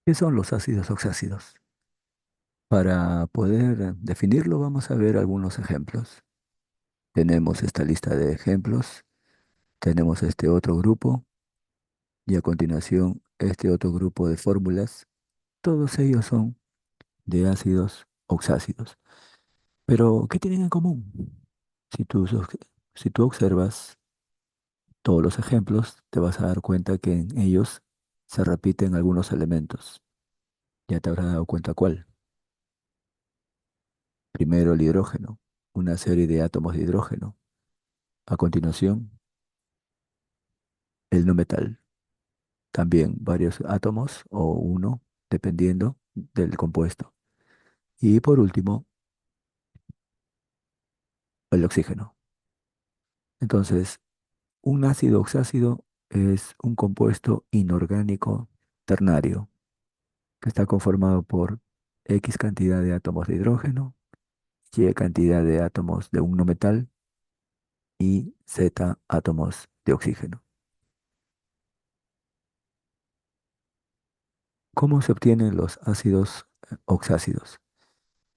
¿Qué son los ácidos oxácidos? Para poder definirlo, vamos a ver algunos ejemplos. Tenemos esta lista de ejemplos, tenemos este otro grupo y a continuación este otro grupo de fórmulas. Todos ellos son de ácidos oxácidos. Pero, ¿qué tienen en común? Si tú, si tú observas todos los ejemplos, te vas a dar cuenta que en ellos se repiten algunos elementos. Ya te habrás dado cuenta cuál. Primero el hidrógeno, una serie de átomos de hidrógeno. A continuación, el no metal, también varios átomos o uno, dependiendo del compuesto. Y por último, el oxígeno. Entonces, un ácido oxácido es un compuesto inorgánico ternario que está conformado por X cantidad de átomos de hidrógeno, Y cantidad de átomos de un no metal y Z átomos de oxígeno. ¿Cómo se obtienen los ácidos oxácidos?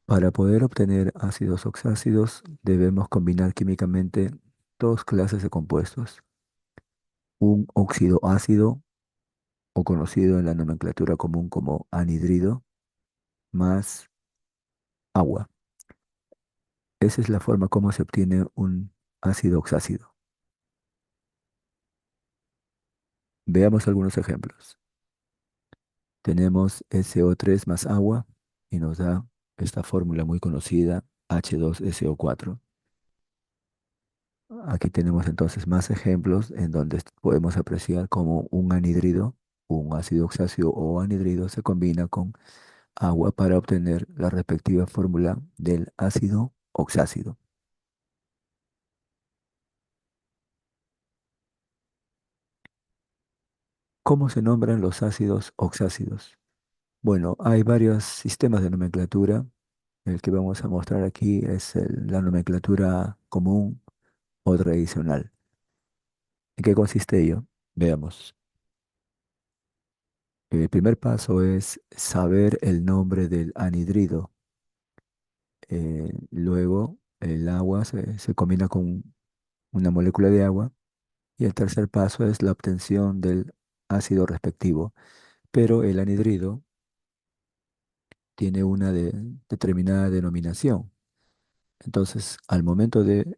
Para poder obtener ácidos oxácidos debemos combinar químicamente dos clases de compuestos. Un óxido ácido, o conocido en la nomenclatura común como anhidrido, más agua. Esa es la forma como se obtiene un ácido oxácido. Veamos algunos ejemplos. Tenemos SO3 más agua y nos da esta fórmula muy conocida, H2SO4. Aquí tenemos entonces más ejemplos en donde podemos apreciar cómo un anhidrido, un ácido oxácido o anhidrido se combina con agua para obtener la respectiva fórmula del ácido oxácido. ¿Cómo se nombran los ácidos oxácidos? Bueno, hay varios sistemas de nomenclatura. El que vamos a mostrar aquí es la nomenclatura común o tradicional. ¿En qué consiste ello? Veamos. El primer paso es saber el nombre del anhidrido. Luego, el agua se combina con una molécula de agua. Y el tercer paso es la obtención del ácido respectivo. Pero el anhidrido tiene una determinada denominación. Entonces, al momento de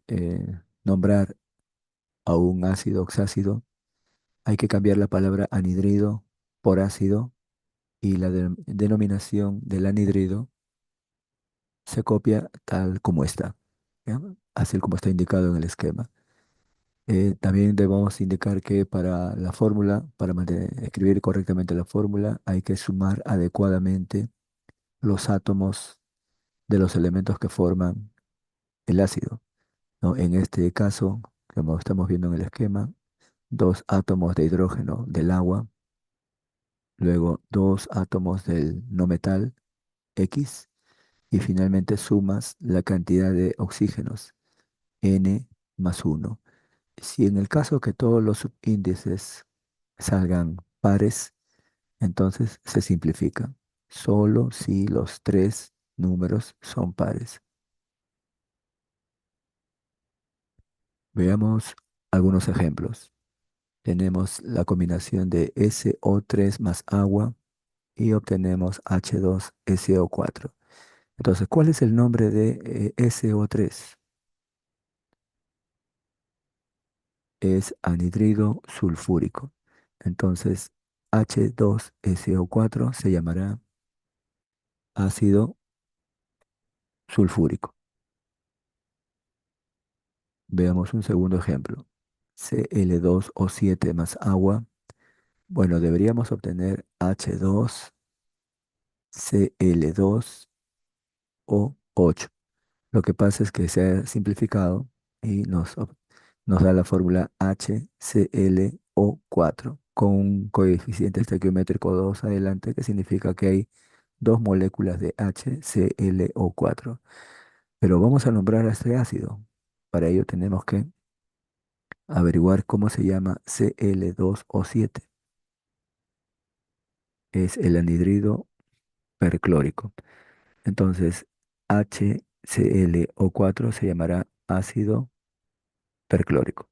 nombrar a un ácido oxácido, hay que cambiar la palabra anhidrido por ácido y la denominación del anhidrido se copia tal como está, ¿ya? Así como está indicado en el esquema. También debemos indicar que para la fórmula, para escribir correctamente la fórmula, hay que sumar adecuadamente los átomos de los elementos que forman el ácido, ¿no? En este caso, como estamos viendo en el esquema, dos átomos de hidrógeno del agua, luego dos átomos del no metal X y finalmente sumas la cantidad de oxígenos N más uno. Si en el caso que todos los subíndices salgan pares, entonces se simplifica. Solo si los tres números son pares. Veamos algunos ejemplos. Tenemos la combinación de SO3 más agua y obtenemos H2SO4. Entonces, ¿cuál es el nombre de SO3? Es anhidrido sulfúrico. Entonces, H2SO4 se llamará ácido sulfúrico. Veamos un segundo ejemplo. Cl2O7 más agua. Bueno, deberíamos obtener H2Cl2O8. Lo que pasa es que se ha simplificado y nos da la fórmula HClO4 con un coeficiente estequiométrico 2 adelante, que significa que hay dos moléculas de HClO4. Pero vamos a nombrar a este ácido. Para ello tenemos que averiguar cómo se llama Cl2O7. es el anhidrido perclórico. Entonces, HClO4 se llamará ácido perclórico.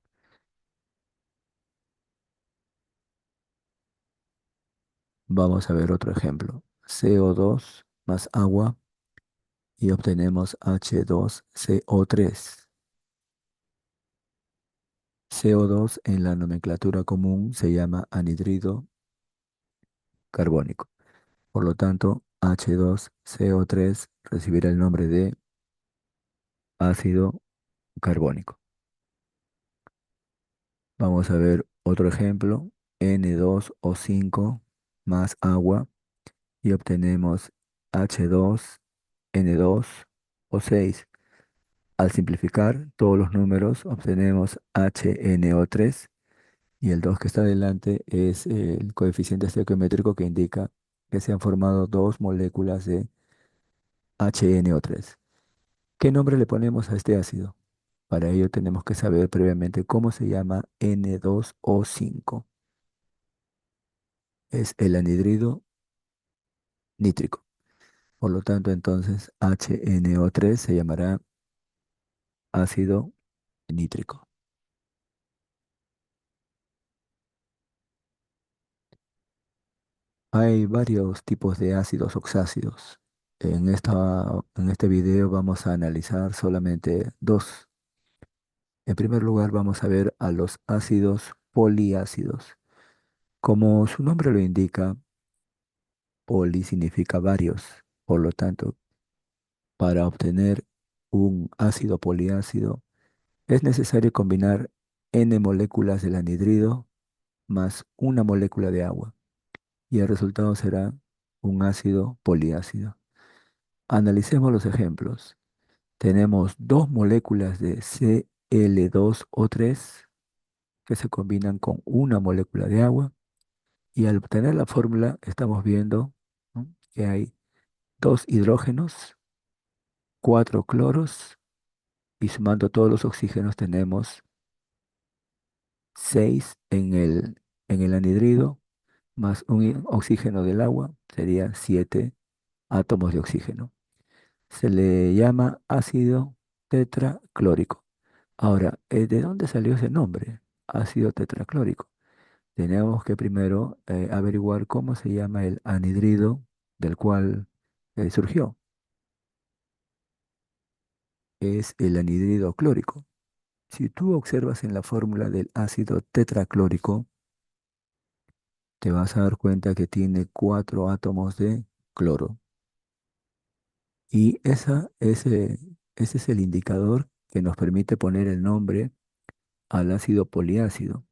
Vamos a ver otro ejemplo. CO2 más agua y obtenemos H2CO3. CO2 en la nomenclatura común se llama anhidrido carbónico. Por lo tanto, H2CO3 recibirá el nombre de ácido carbónico. Vamos a ver otro ejemplo. N2O5 más agua y obtenemos H2N2O6. Al simplificar todos los números, obtenemos HNO3 y el 2 que está adelante es el coeficiente estequiométrico que indica que se han formado dos moléculas de HNO3. ¿Qué nombre le ponemos a este ácido? Para ello tenemos que saber previamente cómo se llama N2O5. Es el anhidrido nítrico. Por lo tanto, entonces HNO3 se llamará ácido nítrico. Hay varios tipos de ácidos oxácidos. En este video vamos a analizar solamente dos. En primer lugar, vamos a ver a los ácidos poliácidos. Como su nombre lo indica, poli significa varios. Por lo tanto, para obtener un ácido poliácido es necesario combinar N moléculas del anhidrido más una molécula de agua y el resultado será un ácido poliácido. Analicemos los ejemplos. Tenemos dos moléculas de Cl2O3 que se combinan con una molécula de agua y al obtener la fórmula estamos viendo, ¿no?, que hay dos hidrógenos, cuatro cloros y sumando todos los oxígenos tenemos 6 en el anhidrido más un oxígeno del agua, serían 7 átomos de oxígeno. Se le llama ácido tetraclórico. Ahora, ¿de dónde salió ese nombre? Ácido tetraclórico. Tenemos que primero averiguar cómo se llama el anhidrido del cual surgió. Es el anhidrido clórico. Si tú observas en la fórmula del ácido tetraclórico, te vas a dar cuenta que tiene 4 átomos de cloro. Y ese es el indicador que nos permite poner el nombre al ácido poliácido.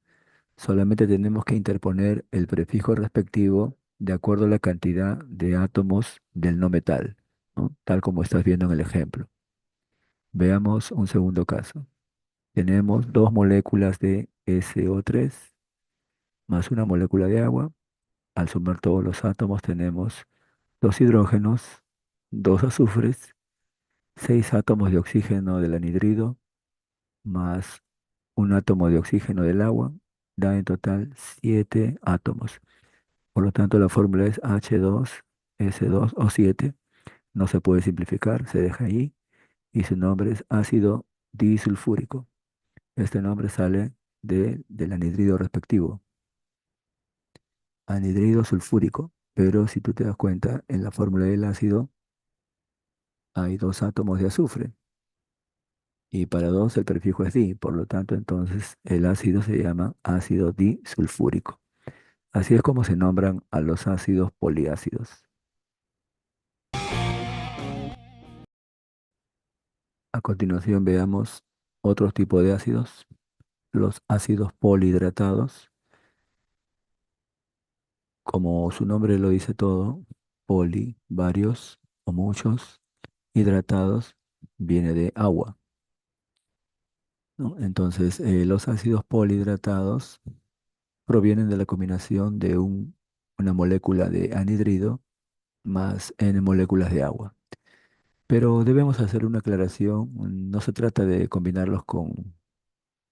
Solamente tenemos que interponer el prefijo respectivo de acuerdo a la cantidad de átomos del no metal, ¿no?, tal como estás viendo en el ejemplo. Veamos un segundo caso. Tenemos dos moléculas de SO3 más una molécula de agua. Al sumar todos los átomos tenemos dos hidrógenos, dos azufres, 6 átomos de oxígeno del anhidrido más un átomo de oxígeno del agua, da en total 7 átomos. Por lo tanto, la fórmula es H2S2O7. No se puede simplificar, se deja ahí. Y su nombre es ácido disulfúrico. Este nombre sale del anhidrido respectivo, anhidrido sulfúrico. Pero si tú te das cuenta, en la fórmula del ácido hay dos átomos de azufre. Y para dos el prefijo es di. Por lo tanto, entonces el ácido se llama ácido disulfúrico. Así es como se nombran a los ácidos poliácidos. A continuación veamos otros tipos de ácidos, los ácidos polihidratados. Como su nombre lo dice todo, poli, varios o muchos, hidratados, viene de agua, ¿no? Entonces, los ácidos polihidratados provienen de la combinación de una molécula de anhidrido más N moléculas de agua. Pero debemos hacer una aclaración, no se trata de combinarlos con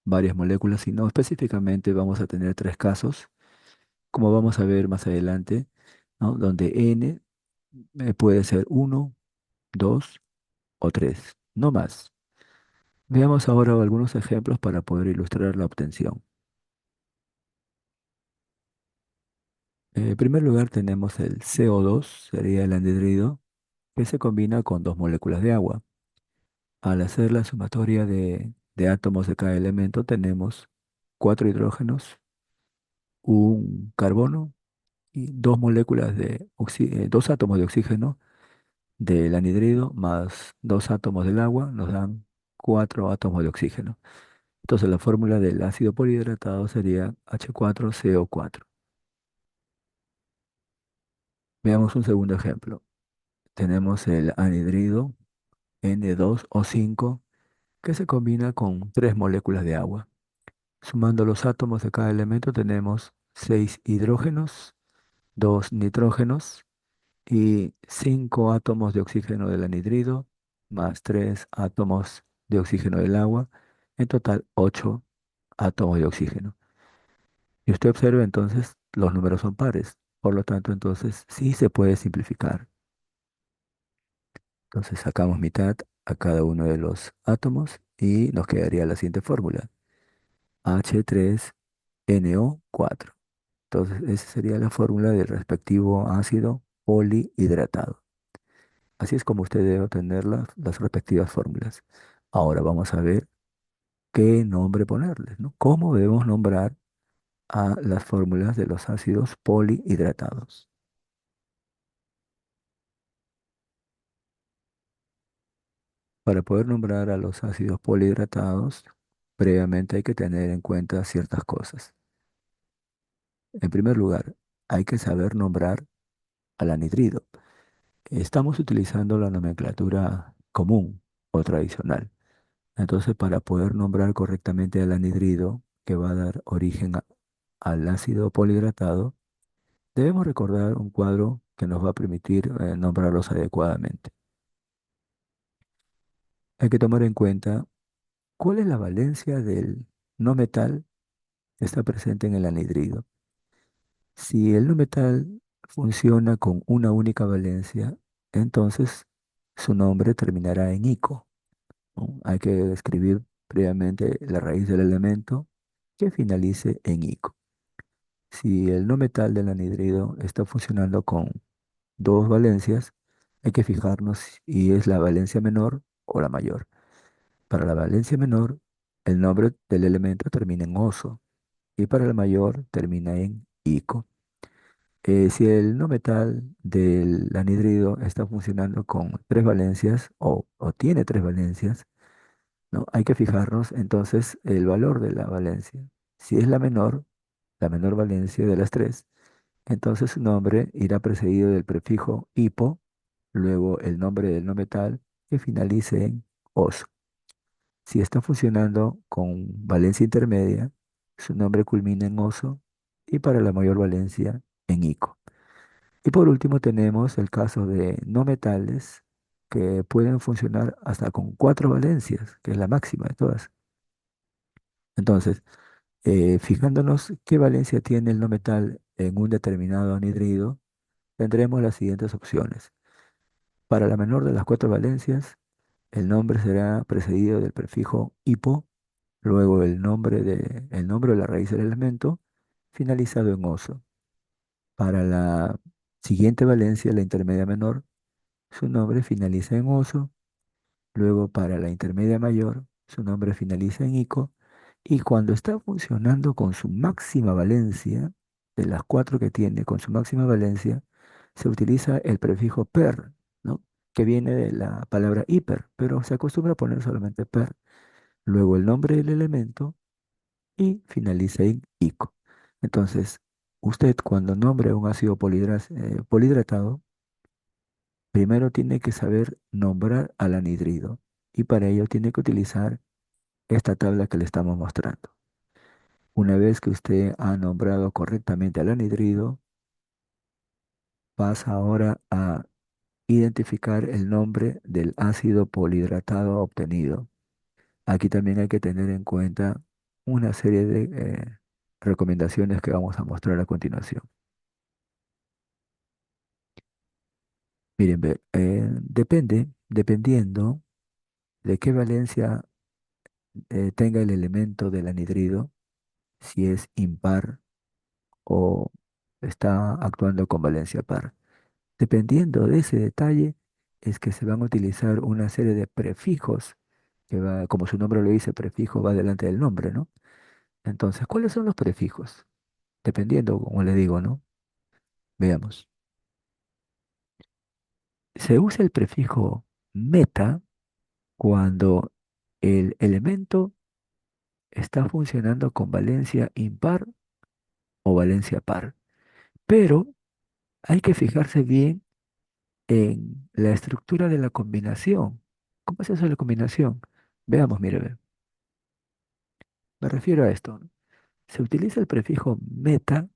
varias moléculas, sino específicamente vamos a tener tres casos, como vamos a ver más adelante. ¿no? Donde N puede ser uno, 2 o 3, no más. Veamos ahora algunos ejemplos para poder ilustrar la obtención. En primer lugar tenemos el CO2, sería el anhidrido, que se combina con dos moléculas de agua. Al hacer la sumatoria de átomos de cada elemento tenemos cuatro hidrógenos, un carbono y dos moléculas dos átomos de oxígeno del anhidrido más dos átomos del agua nos dan cuatro átomos de oxígeno. Entonces la fórmula del ácido polihidratado sería H4CO4. Veamos un segundo ejemplo. Tenemos el anhidrido N2O5 que se combina con tres moléculas de agua. Sumando los átomos de cada elemento tenemos seis hidrógenos, dos nitrógenos y cinco átomos de oxígeno del anhidrido, más tres átomos de oxígeno del agua, en total ocho átomos de oxígeno. Y usted observa entonces los números son pares, por lo tanto entonces sí se puede simplificar. Entonces sacamos mitad a cada uno de los átomos y nos quedaría la siguiente fórmula, H3NO4. Entonces esa sería la fórmula del respectivo ácido polihidratado. Así es como usted debe obtener las respectivas fórmulas. Ahora vamos a ver qué nombre ponerles, ¿no? ¿Cómo debemos nombrar a las fórmulas de los ácidos polihidratados? Para poder nombrar a los ácidos polihidratados, previamente hay que tener en cuenta ciertas cosas. En primer lugar, hay que saber nombrar al anhidrido. Estamos utilizando la nomenclatura común o tradicional. Entonces, para poder nombrar correctamente al anhidrido que va a dar origen al ácido polihidratado, debemos recordar un cuadro que nos va a permitir nombrarlos adecuadamente. Hay que tomar en cuenta cuál es la valencia del no metal que está presente en el anhidrido. Si el no metal funciona con una única valencia, entonces su nombre terminará en ico, ¿no? Hay que escribir previamente la raíz del elemento que finalice en ico. Si el no metal del anhidrido está funcionando con dos valencias, hay que fijarnos si es la valencia menor o la mayor. Para la valencia menor, el nombre del elemento termina en oso y para la mayor termina en ico. Si el no metal del anhidrido está funcionando con tres valencias o tiene tres valencias, ¿no? Hay que fijarnos entonces el valor de la valencia. Si es la menor valencia de las tres, entonces su nombre irá precedido del prefijo hipo, luego el nombre del no metal que finalice en oso. Si está funcionando con valencia intermedia, su nombre culmina en oso y para la mayor valencia en ico. Y por último tenemos el caso de no metales que pueden funcionar hasta con cuatro valencias, que es la máxima de todas. Entonces, fijándonos qué valencia tiene el no metal en un determinado anhidrido, tendremos las siguientes opciones. Para la menor de las cuatro valencias, el nombre será precedido del prefijo hipo, luego el nombre de la raíz del elemento, finalizado en oso. Para la siguiente valencia, la intermedia menor, su nombre finaliza en oso, luego para la intermedia mayor, su nombre finaliza en ico, y cuando está funcionando con su máxima valencia, de las cuatro que tiene, con su máxima valencia, se utiliza el prefijo per, ¿no? Que viene de la palabra hiper, pero se acostumbra a poner solamente per, luego el nombre del elemento y finaliza en ico. Entonces, usted cuando nombre un ácido polihidratado, primero tiene que saber nombrar al anhidrido y para ello tiene que utilizar esta tabla que le estamos mostrando. Una vez que usted ha nombrado correctamente al anhidrido, pasa ahora a identificar el nombre del ácido polihidratado obtenido. Aquí también hay que tener en cuenta una serie de recomendaciones que vamos a mostrar a continuación. Miren, dependiendo de qué valencia tenga el elemento del anhidrido, si es impar o está actuando con valencia par. Dependiendo de ese detalle, es que se van a utilizar una serie de prefijos, que va, como su nombre lo dice, prefijo va delante del nombre, ¿no? Entonces, ¿cuáles son los prefijos? Dependiendo, como le digo, ¿no? Veamos. Se usa el prefijo meta cuando el elemento está funcionando con valencia impar o valencia par. Pero hay que fijarse bien en la estructura de la combinación. ¿Cómo es eso de la combinación? Veamos, mire, ve. Me refiero a esto, ¿no? Se utiliza el prefijo meta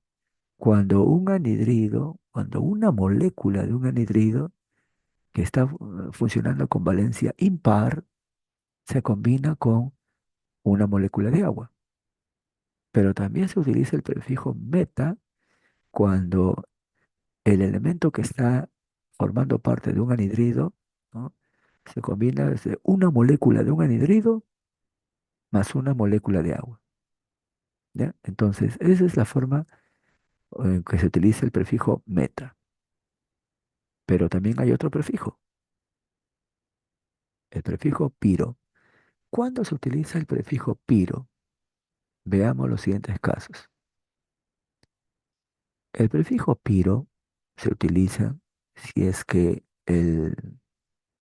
cuando un anhidrido, cuando una molécula de un anhidrido que está funcionando con valencia impar se combina con una molécula de agua. Pero también se utiliza el prefijo meta cuando el elemento que está formando parte de un anhidrido, ¿no? Se combina desde una molécula de un anhidrido más una molécula de agua. ¿Ya? Entonces, esa es la forma en que se utiliza el prefijo meta. Pero también hay otro prefijo, el prefijo piro. ¿Cuándo se utiliza el prefijo piro? Veamos los siguientes casos. El prefijo piro se utiliza si es que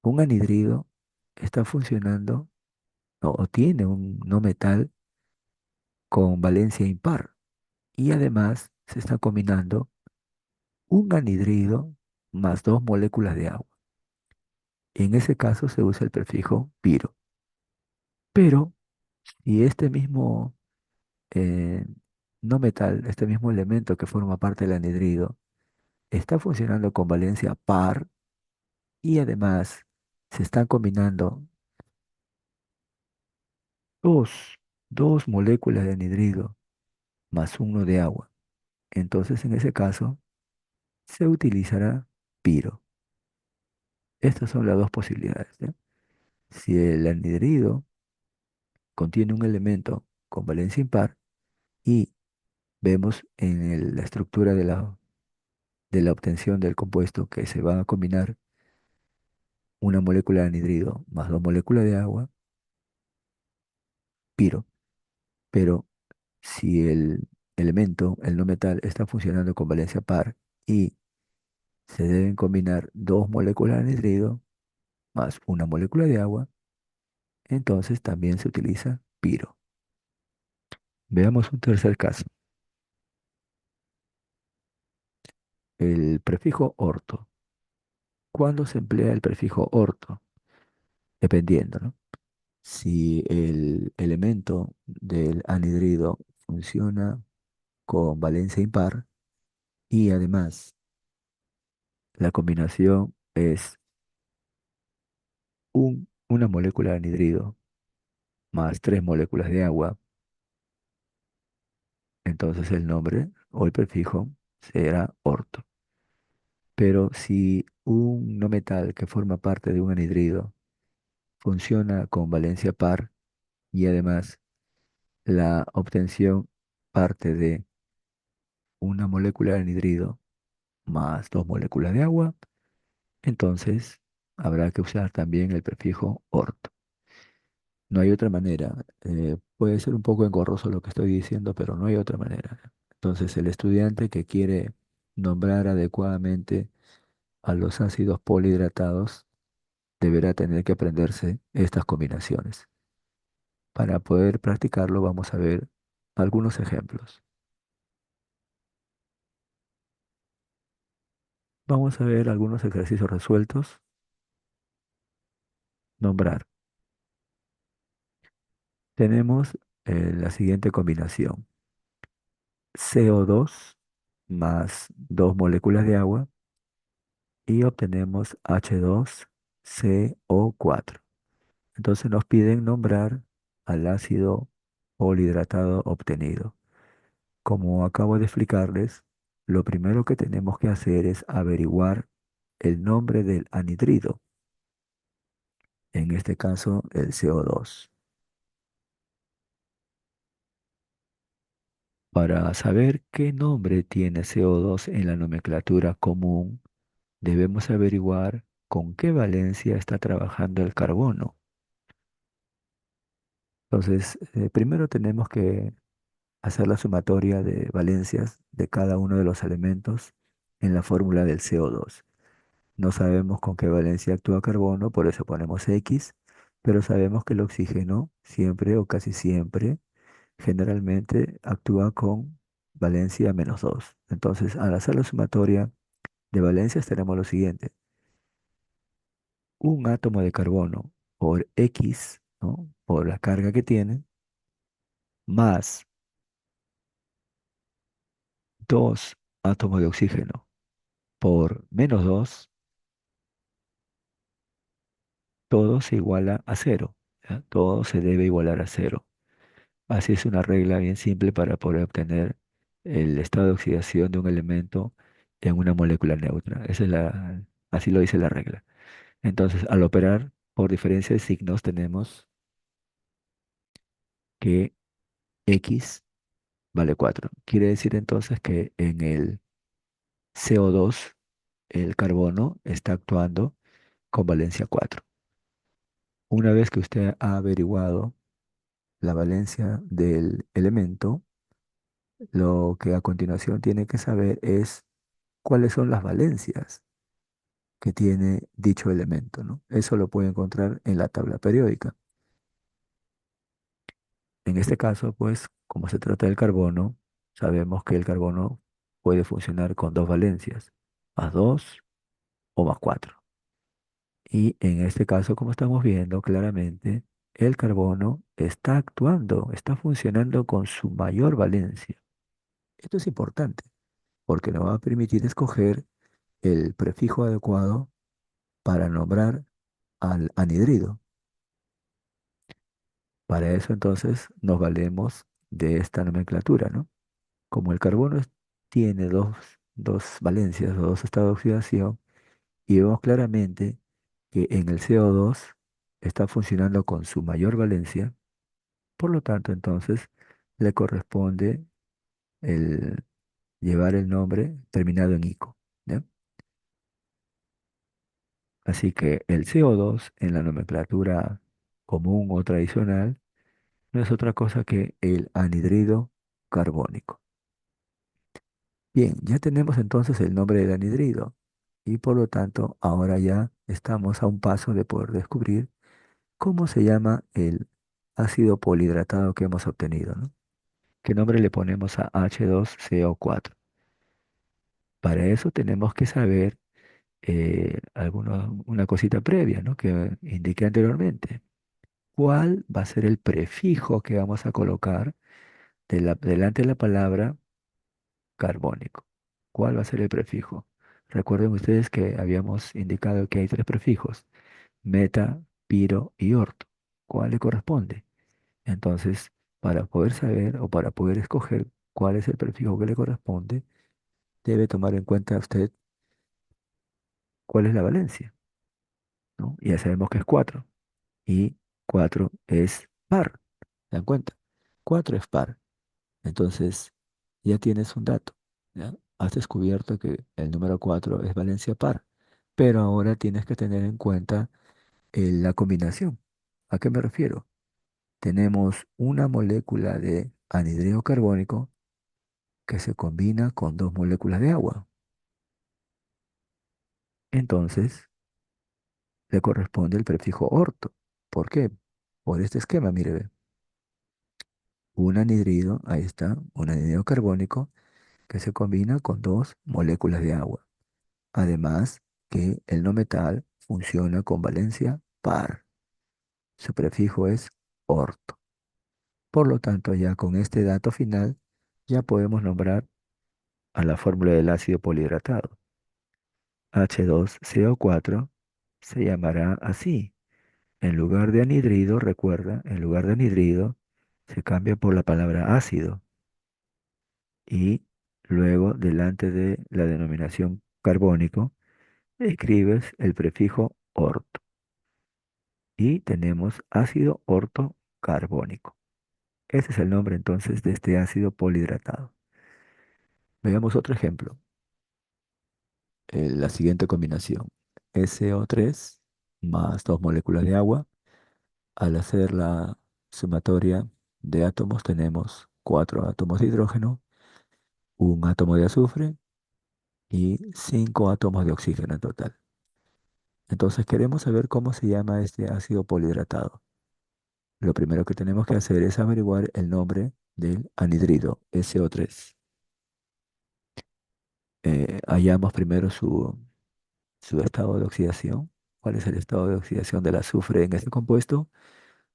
un anhidrido está funcionando o tiene un no metal con valencia impar y además se está combinando un anhidrido más dos moléculas de agua. En ese caso se usa el prefijo piro. Pero si este mismo eh, no metal, este mismo elemento que forma parte del anhidrido, está funcionando con valencia par y además se están combinando dos, dos moléculas de anhidrido más uno de agua. Entonces, en ese caso, se utilizará piro. Estas son las dos posibilidades, ¿ya? Si el anhidrido contiene un elemento con valencia impar y vemos en la estructura de la obtención del compuesto que se va a combinar una molécula de anhidrido más dos moléculas de agua, piro. Pero si el elemento, el no metal, está funcionando con valencia par y se deben combinar dos moléculas de anhidrido más una molécula de agua, entonces también se utiliza piro. Veamos un tercer caso. El prefijo orto. ¿Cuándo se emplea el prefijo orto? Dependiendo, ¿no? Si el elemento del anhidrido funciona con valencia impar y además la combinación es una molécula de anhidrido más tres moléculas de agua, entonces el nombre o el prefijo será orto. Pero si un no metal que forma parte de un anhidrido funciona con valencia par y además la obtención parte de una molécula de anhidrido más dos moléculas de agua, entonces habrá que usar también el prefijo orto. No hay otra manera. Puede ser un poco engorroso lo que estoy diciendo, pero no hay otra manera. Entonces, el estudiante que quiere nombrar adecuadamente a los ácidos polihidratados deberá tener que aprenderse estas combinaciones. Para poder practicarlo, vamos a ver algunos ejemplos. Vamos a ver algunos ejercicios resueltos. Nombrar. Tenemos la siguiente combinación. CO2 más dos moléculas de agua y obtenemos H2CO4. Entonces nos piden nombrar al ácido polihidratado obtenido. Como acabo de explicarles, lo primero que tenemos que hacer es averiguar el nombre del anhidrido, en este caso el CO2. Para saber qué nombre tiene CO2 en la nomenclatura común, debemos averiguar con qué valencia está trabajando el carbono. Entonces, primero tenemos que hacer la sumatoria de valencias de cada uno de los elementos en la fórmula del CO2. No sabemos con qué valencia actúa carbono, por eso ponemos X, pero sabemos que el oxígeno siempre o casi siempre, generalmente actúa con valencia -2. Entonces, al hacer la sumatoria de valencias tenemos lo siguiente: un átomo de carbono por X, ¿no? Por la carga que tiene, más dos átomos de oxígeno por -2, todo se iguala a cero. ¿Ya? Todo se debe igualar a cero. Así es una regla bien simple para poder obtener el estado de oxidación de un elemento en una molécula neutra. Así lo dice la regla. Entonces, al operar por diferencia de signos, tenemos que X vale 4. Quiere decir entonces que en el CO2 el carbono está actuando con valencia 4. Una vez que usted ha averiguado la valencia del elemento, lo que a continuación tiene que saber es cuáles son las valencias que tiene dicho elemento, ¿no? Eso lo puede encontrar en la tabla periódica. En este caso, pues, como se trata del carbono, sabemos que el carbono puede funcionar con dos valencias, +2 o +4. Y en este caso, como estamos viendo claramente, el carbono está actuando, está funcionando con su mayor valencia. Esto es importante porque nos va a permitir escoger el prefijo adecuado para nombrar al anhidrido. Para eso entonces nos valemos de esta nomenclatura, ¿no? Como el carbono tiene dos valencias o dos estados de oxidación, y vemos claramente que en el CO2 está funcionando con su mayor valencia, por lo tanto entonces le corresponde el llevar el nombre terminado en ico, ¿ya? Así que el CO2 en la nomenclatura común o tradicional no es otra cosa que el anhidrido carbónico. Bien, ya tenemos entonces el nombre del anhidrido y por lo tanto ahora ya estamos a un paso de poder descubrir cómo se llama el ácido polihidratado que hemos obtenido, ¿no? ¿Qué nombre le ponemos a H2CO4? Para eso tenemos que saber una cosita previa, ¿no? Que indiqué anteriormente. ¿Cuál va a ser el prefijo que vamos a colocar delante de la palabra carbónico? ¿Cuál va a ser el prefijo? Recuerden ustedes que habíamos indicado que hay tres prefijos: meta, piro y orto. ¿Cuál le corresponde? Entonces, para poder saber o para poder escoger cuál es el prefijo que le corresponde, debe tomar en cuenta usted cuál es la valencia, ¿no? Ya sabemos que es 4 y 4 es par. ¿Se dan cuenta? 4 es par. Entonces, ya tienes un dato, ¿ya? Has descubierto que el número 4 es valencia par, pero ahora tienes que tener en cuenta la combinación. ¿A qué me refiero? Tenemos una molécula de anhidrido carbónico que se combina con dos moléculas de agua. Entonces, le corresponde el prefijo orto. ¿Por qué? Por este esquema, mire, ve. Un anhidrido, ahí está, un anhidrido carbónico que se combina con dos moléculas de agua. Además, que el no metal funciona con valencia par. Su prefijo es orto. Por lo tanto, ya con este dato final, ya podemos nombrar a la fórmula del ácido polihidratado. H2CO4 se llamará así. En lugar de anhidrido, recuerda, en lugar de anhidrido, se cambia por la palabra ácido. Y luego, delante de la denominación carbónico, escribes el prefijo orto y tenemos ácido ortocarbónico. Ese es el nombre entonces de este ácido polihidratado. Veamos otro ejemplo. La siguiente combinación. SO3 más dos moléculas de agua. Al hacer la sumatoria de átomos tenemos cuatro átomos de hidrógeno, un átomo de azufre y cinco átomos de oxígeno en total. Entonces queremos saber cómo se llama este ácido polihidratado. Lo primero que tenemos que hacer es averiguar el nombre del anhidrido, SO3. Hallamos primero su estado de oxidación. ¿Cuál es el estado de oxidación del azufre en este compuesto?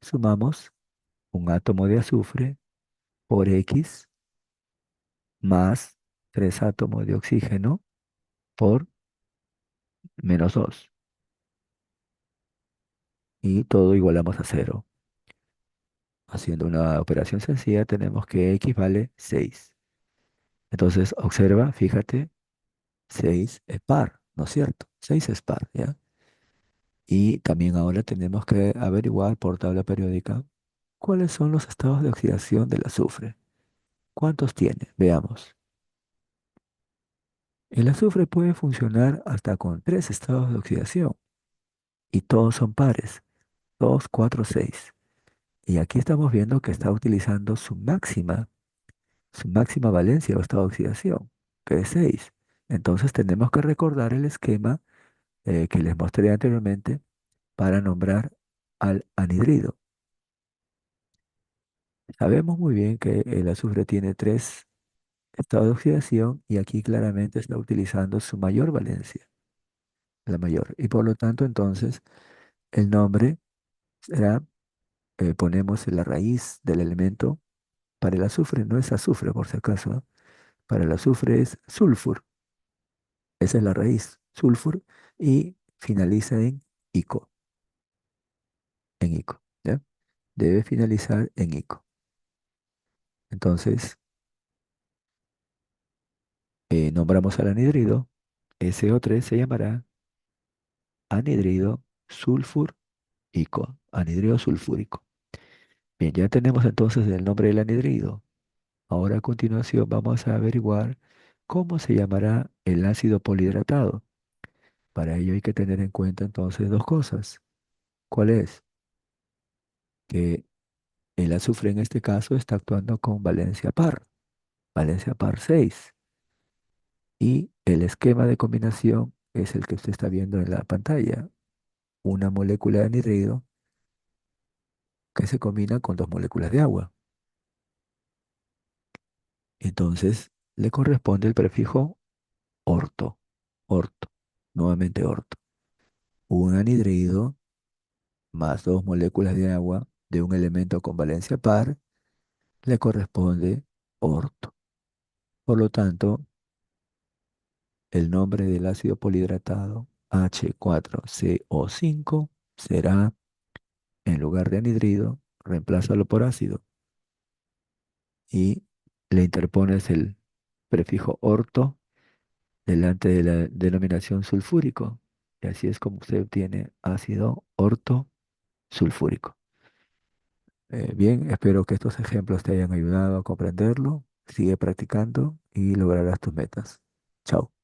Sumamos un átomo de azufre por X más tres átomos de oxígeno por -2. Y todo igualamos a cero. Haciendo una operación sencilla tenemos que X vale 6. Entonces observa, fíjate, 6 es par, ¿no es cierto? 6 es par, ¿ya? Y también ahora tenemos que averiguar por tabla periódica cuáles son los estados de oxidación del azufre. ¿Cuántos tiene? Veamos. El azufre puede funcionar hasta con tres estados de oxidación y todos son pares, 2, 4, 6. Y aquí estamos viendo que está utilizando su máxima valencia o estado de oxidación, que es 6. Entonces tenemos que recordar el esquema que les mostré anteriormente para nombrar al anhidrido. Sabemos muy bien que el azufre tiene tres estados de oxidación y aquí claramente está utilizando su mayor valencia, la mayor. Y por lo tanto, entonces, el nombre será, ponemos la raíz del elemento para el azufre, no es azufre por si acaso, ¿no? Para el azufre es sulfur, esa es la raíz, sulfur, y finaliza en ico, ¿ya? Debe finalizar en ico. Entonces, nombramos al anhidrido, SO3 se llamará anhidrido sulfur ico, anhidrido sulfúrico. Bien, ya tenemos entonces el nombre del anhidrido. Ahora a continuación vamos a averiguar cómo se llamará el ácido polihidratado. Para ello hay que tener en cuenta entonces dos cosas. ¿Cuál es? Que el azufre en este caso está actuando con valencia par 6. Y el esquema de combinación es el que usted está viendo en la pantalla. Una molécula de anhidrido que se combina con dos moléculas de agua. Entonces le corresponde el prefijo orto, orto, nuevamente orto. Un anhidrido más dos moléculas de agua de un elemento con valencia par le corresponde orto. Por lo tanto, el nombre del ácido polihidratado H4CO5 será, en lugar de anhidrido, reemplázalo por ácido y le interpones el prefijo orto delante de la denominación sulfúrico. Y así es como usted obtiene ácido orto sulfúrico. Bien, espero que estos ejemplos te hayan ayudado a comprenderlo. Sigue practicando y lograrás tus metas. Chao.